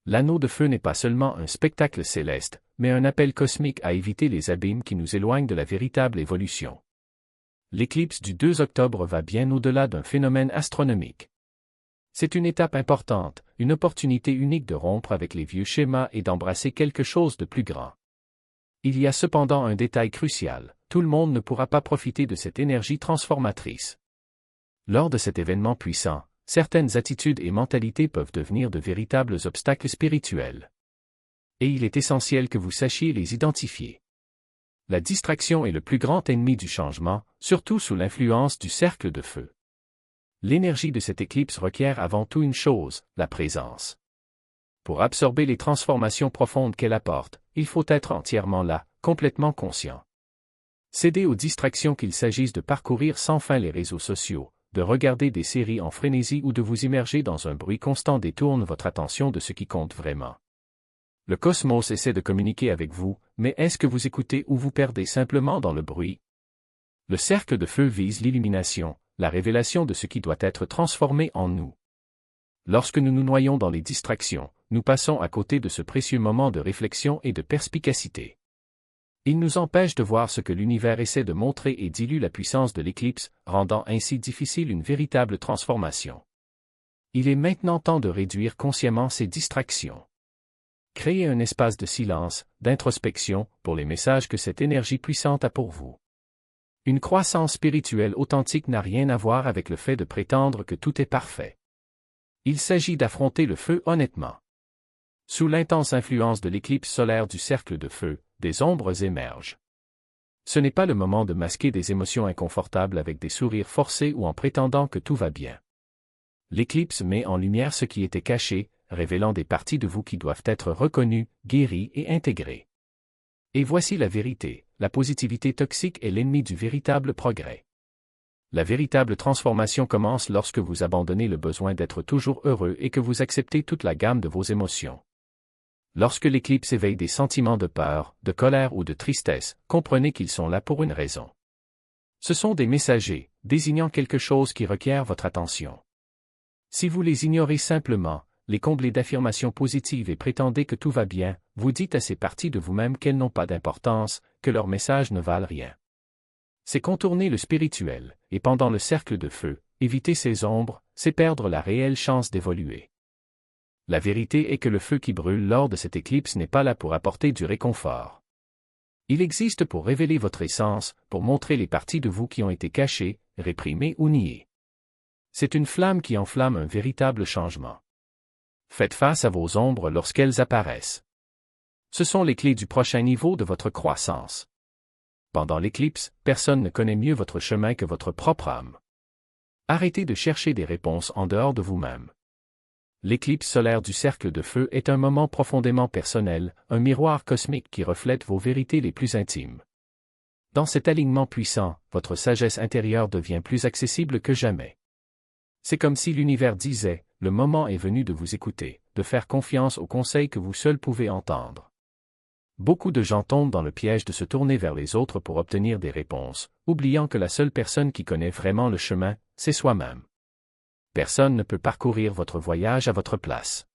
L'anneau de feu n'est pas seulement un spectacle céleste, mais un appel cosmique à éviter les abîmes qui nous éloignent de la véritable évolution. L'éclipse du 2 octobre va bien au-delà d'un phénomène astronomique. C'est une étape importante, une opportunité unique de rompre avec les vieux schémas et d'embrasser quelque chose de plus grand. Il y a cependant un détail crucial, tout le monde ne pourra pas profiter de cette énergie transformatrice. Lors de cet événement puissant, certaines attitudes et mentalités peuvent devenir de véritables obstacles spirituels. Et il est essentiel que vous sachiez les identifier. La distraction est le plus grand ennemi du changement, surtout sous l'influence du cercle de feu. L'énergie de cette éclipse requiert avant tout une chose, la présence. Pour absorber les transformations profondes qu'elle apporte, il faut être entièrement là, complètement conscient. Cédez aux distractions qu'il s'agisse de parcourir sans fin les réseaux sociaux, de regarder des séries en frénésie ou de vous immerger dans un bruit constant détourne votre attention de ce qui compte vraiment. Le cosmos essaie de communiquer avec vous, mais est-ce que vous écoutez ou vous perdez simplement dans le bruit? Le cercle de feu vise l'illumination, la révélation de ce qui doit être transformé en nous. Lorsque nous nous noyons dans les distractions, nous passons à côté de ce précieux moment de réflexion et de perspicacité. Il nous empêche de voir ce que l'univers essaie de montrer et dilue la puissance de l'éclipse, rendant ainsi difficile une véritable transformation. Il est maintenant temps de réduire consciemment ces distractions. Créez un espace de silence, d'introspection, pour les messages que cette énergie puissante a pour vous. Une croissance spirituelle authentique n'a rien à voir avec le fait de prétendre que tout est parfait. Il s'agit d'affronter le feu honnêtement. Sous l'intense influence de l'éclipse solaire du cercle de feu, des ombres émergent. Ce n'est pas le moment de masquer des émotions inconfortables avec des sourires forcés ou en prétendant que tout va bien. L'éclipse met en lumière ce qui était caché, révélant des parties de vous qui doivent être reconnues, guéries et intégrées. Et voici la vérité, la positivité toxique est l'ennemi du véritable progrès. La véritable transformation commence lorsque vous abandonnez le besoin d'être toujours heureux et que vous acceptez toute la gamme de vos émotions. Lorsque l'éclipse éveille des sentiments de peur, de colère ou de tristesse, comprenez qu'ils sont là pour une raison. Ce sont des messagers, désignant quelque chose qui requiert votre attention. Si vous les ignorez simplement, les comblez d'affirmations positives et prétendez que tout va bien, vous dites à ces parties de vous-même qu'elles n'ont pas d'importance, que leurs messages ne valent rien. C'est contourner le spirituel, et pendant le cercle de feu, éviter ces ombres, c'est perdre la réelle chance d'évoluer. La vérité est que le feu qui brûle lors de cette éclipse n'est pas là pour apporter du réconfort. Il existe pour révéler votre essence, pour montrer les parties de vous qui ont été cachées, réprimées ou niées. C'est une flamme qui enflamme un véritable changement. Faites face à vos ombres lorsqu'elles apparaissent. Ce sont les clés du prochain niveau de votre croissance. Pendant l'éclipse, personne ne connaît mieux votre chemin que votre propre âme. Arrêtez de chercher des réponses en dehors de vous-même. L'éclipse solaire du cercle de feu est un moment profondément personnel, un miroir cosmique qui reflète vos vérités les plus intimes. Dans cet alignement puissant, votre sagesse intérieure devient plus accessible que jamais. C'est comme si l'univers disait, le moment est venu de vous écouter, de faire confiance aux conseils que vous seul pouvez entendre. Beaucoup de gens tombent dans le piège de se tourner vers les autres pour obtenir des réponses, oubliant que la seule personne qui connaît vraiment le chemin, c'est soi-même. Personne ne peut parcourir votre voyage à votre place.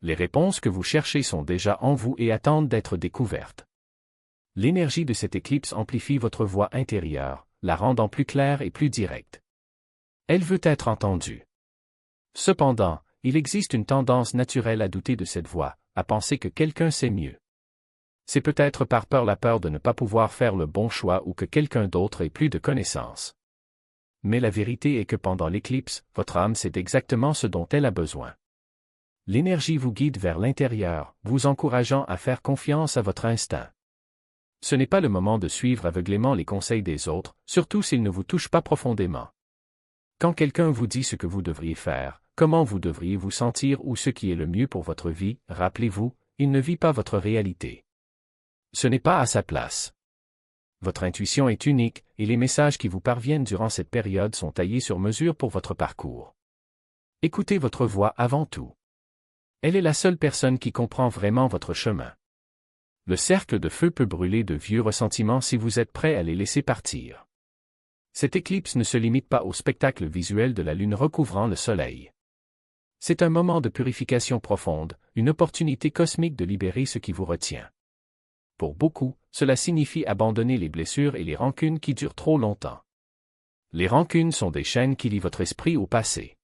Les réponses que vous cherchez sont déjà en vous et attendent d'être découvertes. L'énergie de cette éclipse amplifie votre voix intérieure, la rendant plus claire et plus directe. Elle veut être entendue. Cependant, il existe une tendance naturelle à douter de cette voix, à penser que quelqu'un sait mieux. C'est peut-être par peur la peur de ne pas pouvoir faire le bon choix ou que quelqu'un d'autre ait plus de connaissances. Mais la vérité est que pendant l'éclipse, votre âme sait exactement ce dont elle a besoin. L'énergie vous guide vers l'intérieur, vous encourageant à faire confiance à votre instinct. Ce n'est pas le moment de suivre aveuglément les conseils des autres, surtout s'ils ne vous touchent pas profondément. Quand quelqu'un vous dit ce que vous devriez faire, comment vous devriez vous sentir ou ce qui est le mieux pour votre vie, rappelez-vous, il ne vit pas votre réalité. Ce n'est pas à sa place. Votre intuition est unique, et les messages qui vous parviennent durant cette période sont taillés sur mesure pour votre parcours. Écoutez votre voix avant tout. Elle est la seule personne qui comprend vraiment votre chemin. Le cercle de feu peut brûler de vieux ressentiments si vous êtes prêt à les laisser partir. Cette éclipse ne se limite pas au spectacle visuel de la lune recouvrant le soleil. C'est un moment de purification profonde, une opportunité cosmique de libérer ce qui vous retient. Pour beaucoup, cela signifie abandonner les blessures et les rancunes qui durent trop longtemps. Les rancunes sont des chaînes qui lient votre esprit au passé.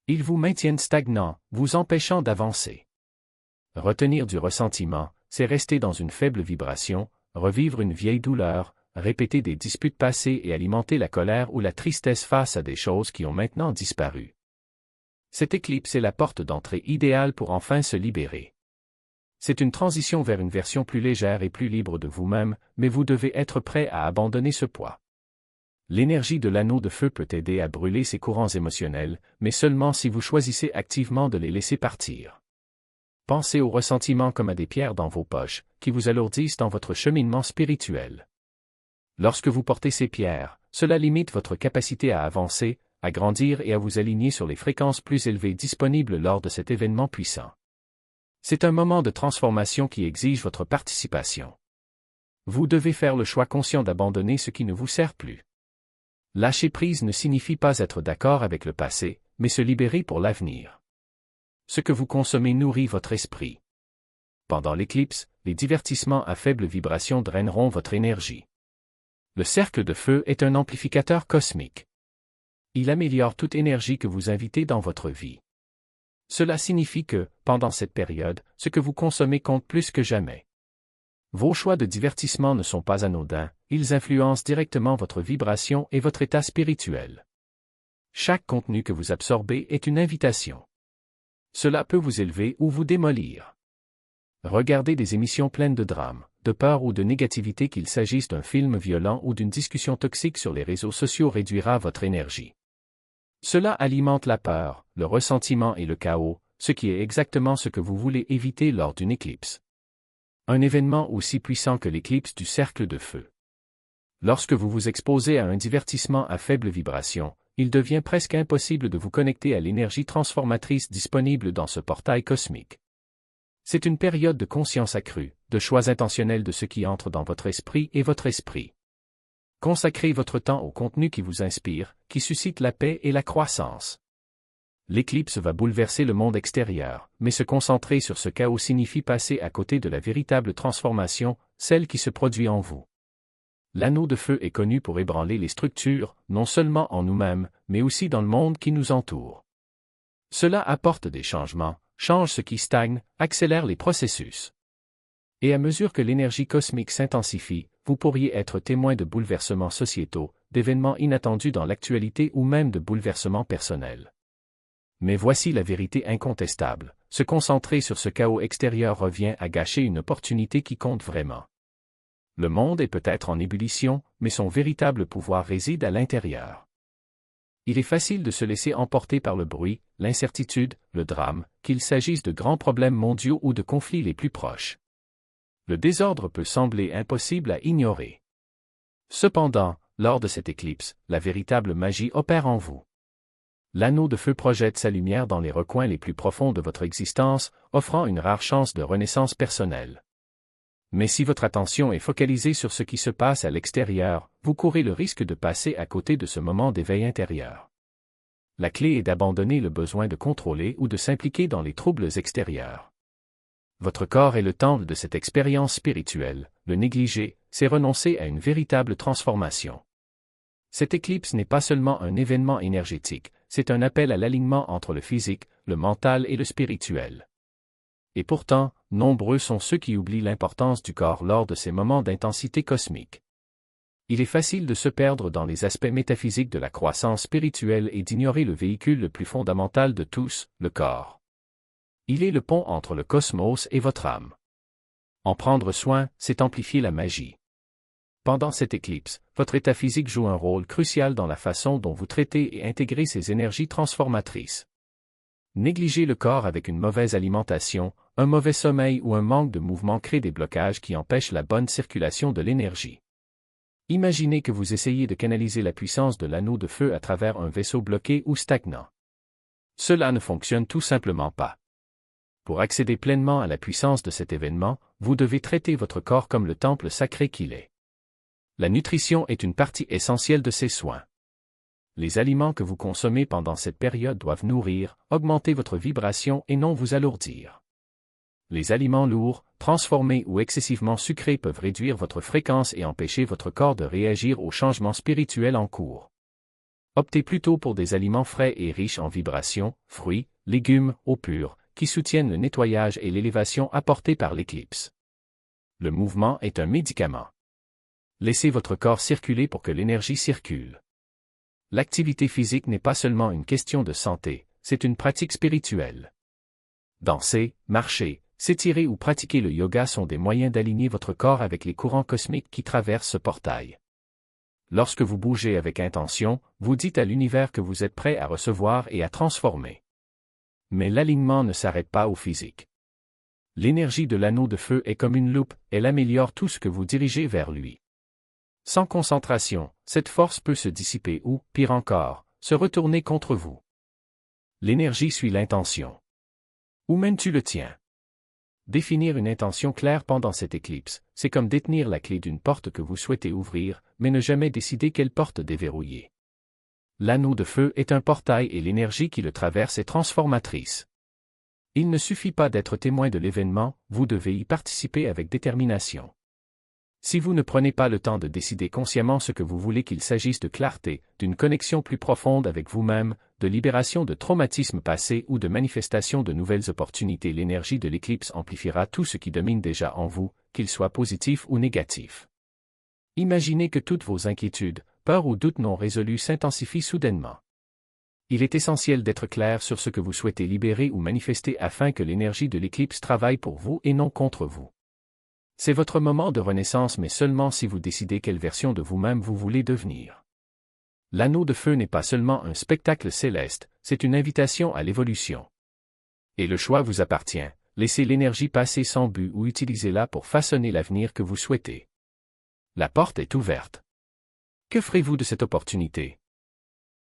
Ils vous maintiennent stagnant, vous empêchant d'avancer. Retenir du ressentiment, c'est rester dans une faible vibration, revivre une vieille douleur, répéter des disputes passées et alimenter la colère ou la tristesse face à des choses qui ont maintenant disparu. Cette éclipse est la porte d'entrée idéale pour enfin se libérer. C'est une transition vers une version plus légère et plus libre de vous-même, mais vous devez être prêt à abandonner ce poids. L'énergie de l'anneau de feu peut aider à brûler ces courants émotionnels, mais seulement si vous choisissez activement de les laisser partir. Pensez aux ressentiments comme à des pierres dans vos poches, qui vous alourdissent dans votre cheminement spirituel. Lorsque vous portez ces pierres, cela limite votre capacité à avancer, à grandir et à vous aligner sur les fréquences plus élevées disponibles lors de cet événement puissant. C'est un moment de transformation qui exige votre participation. Vous devez faire le choix conscient d'abandonner ce qui ne vous sert plus. Lâcher prise ne signifie pas être d'accord avec le passé, mais se libérer pour l'avenir. Ce que vous consommez nourrit votre esprit. Pendant l'éclipse, les divertissements à faible vibration draineront votre énergie. Le cercle de feu est un amplificateur cosmique. Il améliore toute énergie que vous invitez dans votre vie. Cela signifie que, pendant cette période, ce que vous consommez compte plus que jamais. Vos choix de divertissement ne sont pas anodins, ils influencent directement votre vibration et votre état spirituel. Chaque contenu que vous absorbez est une invitation. Cela peut vous élever ou vous démolir. Regardez des émissions pleines de drame, de peur ou de négativité, qu'il s'agisse d'un film violent ou d'une discussion toxique sur les réseaux sociaux, réduira votre énergie. Cela alimente la peur, le ressentiment et le chaos, ce qui est exactement ce que vous voulez éviter lors d'une éclipse. Un événement aussi puissant que l'éclipse du cercle de feu. Lorsque vous vous exposez à un divertissement à faible vibration, il devient presque impossible de vous connecter à l'énergie transformatrice disponible dans ce portail cosmique. C'est une période de conscience accrue, de choix intentionnels de ce qui entre dans votre esprit et votre esprit. Consacrez votre temps au contenu qui vous inspire, qui suscite la paix et la croissance. L'éclipse va bouleverser le monde extérieur, mais se concentrer sur ce chaos signifie passer à côté de la véritable transformation, celle qui se produit en vous. L'anneau de feu est connu pour ébranler les structures, non seulement en nous-mêmes, mais aussi dans le monde qui nous entoure. Cela apporte des changements, change ce qui stagne, accélère les processus. Et à mesure que l'énergie cosmique s'intensifie, vous pourriez être témoin de bouleversements sociétaux, d'événements inattendus dans l'actualité ou même de bouleversements personnels. Mais voici la vérité incontestable, se concentrer sur ce chaos extérieur revient à gâcher une opportunité qui compte vraiment. Le monde est peut-être en ébullition, mais son véritable pouvoir réside à l'intérieur. Il est facile de se laisser emporter par le bruit, l'incertitude, le drame, qu'il s'agisse de grands problèmes mondiaux ou de conflits les plus proches. Le désordre peut sembler impossible à ignorer. Cependant, lors de cette éclipse, la véritable magie opère en vous. L'anneau de feu projette sa lumière dans les recoins les plus profonds de votre existence, offrant une rare chance de renaissance personnelle. Mais si votre attention est focalisée sur ce qui se passe à l'extérieur, vous courez le risque de passer à côté de ce moment d'éveil intérieur. La clé est d'abandonner le besoin de contrôler ou de s'impliquer dans les troubles extérieurs. Votre corps est le temple de cette expérience spirituelle, le négliger, c'est renoncer à une véritable transformation. Cette éclipse n'est pas seulement un événement énergétique, c'est un appel à l'alignement entre le physique, le mental et le spirituel. Et pourtant, nombreux sont ceux qui oublient l'importance du corps lors de ces moments d'intensité cosmique. Il est facile de se perdre dans les aspects métaphysiques de la croissance spirituelle et d'ignorer le véhicule le plus fondamental de tous, le corps. Il est le pont entre le cosmos et votre âme. En prendre soin, c'est amplifier la magie. Pendant cette éclipse, votre état physique joue un rôle crucial dans la façon dont vous traitez et intégrez ces énergies transformatrices. Négliger le corps avec une mauvaise alimentation, un mauvais sommeil ou un manque de mouvement crée des blocages qui empêchent la bonne circulation de l'énergie. Imaginez que vous essayez de canaliser la puissance de l'anneau de feu à travers un vaisseau bloqué ou stagnant. Cela ne fonctionne tout simplement pas. Pour accéder pleinement à la puissance de cet événement, vous devez traiter votre corps comme le temple sacré qu'il est. La nutrition est une partie essentielle de ces soins. Les aliments que vous consommez pendant cette période doivent nourrir, augmenter votre vibration et non vous alourdir. Les aliments lourds, transformés ou excessivement sucrés peuvent réduire votre fréquence et empêcher votre corps de réagir aux changements spirituels en cours. Optez plutôt pour des aliments frais et riches en vibrations, fruits, légumes, eau pure, qui soutiennent le nettoyage et l'élévation apportés par l'éclipse. Le mouvement est un médicament. Laissez votre corps circuler pour que l'énergie circule. L'activité physique n'est pas seulement une question de santé, c'est une pratique spirituelle. Danser, marcher, s'étirer ou pratiquer le yoga sont des moyens d'aligner votre corps avec les courants cosmiques qui traversent ce portail. Lorsque vous bougez avec intention, vous dites à l'univers que vous êtes prêt à recevoir et à transformer. Mais l'alignement ne s'arrête pas au physique. L'énergie de l'anneau de feu est comme une loupe, elle améliore tout ce que vous dirigez vers lui. Sans concentration, cette force peut se dissiper ou, pire encore, se retourner contre vous. L'énergie suit l'intention. Où mènes-tu le tien? Définir une intention claire pendant cette éclipse, c'est comme détenir la clé d'une porte que vous souhaitez ouvrir, mais ne jamais décider quelle porte déverrouiller. L'anneau de feu est un portail et l'énergie qui le traverse est transformatrice. Il ne suffit pas d'être témoin de l'événement, vous devez y participer avec détermination. Si vous ne prenez pas le temps de décider consciemment ce que vous voulez, qu'il s'agisse de clarté, d'une connexion plus profonde avec vous-même, de libération de traumatismes passés ou de manifestation de nouvelles opportunités, l'énergie de l'éclipse amplifiera tout ce qui domine déjà en vous, qu'il soit positif ou négatif. Imaginez que toutes vos inquiétudes, peurs ou doutes non résolus s'intensifient soudainement. Il est essentiel d'être clair sur ce que vous souhaitez libérer ou manifester afin que l'énergie de l'éclipse travaille pour vous et non contre vous. C'est votre moment de renaissance, mais seulement si vous décidez quelle version de vous-même vous voulez devenir. L'anneau de feu n'est pas seulement un spectacle céleste, c'est une invitation à l'évolution. Et le choix vous appartient, laissez l'énergie passer sans but ou utilisez-la pour façonner l'avenir que vous souhaitez. La porte est ouverte. Que ferez-vous de cette opportunité?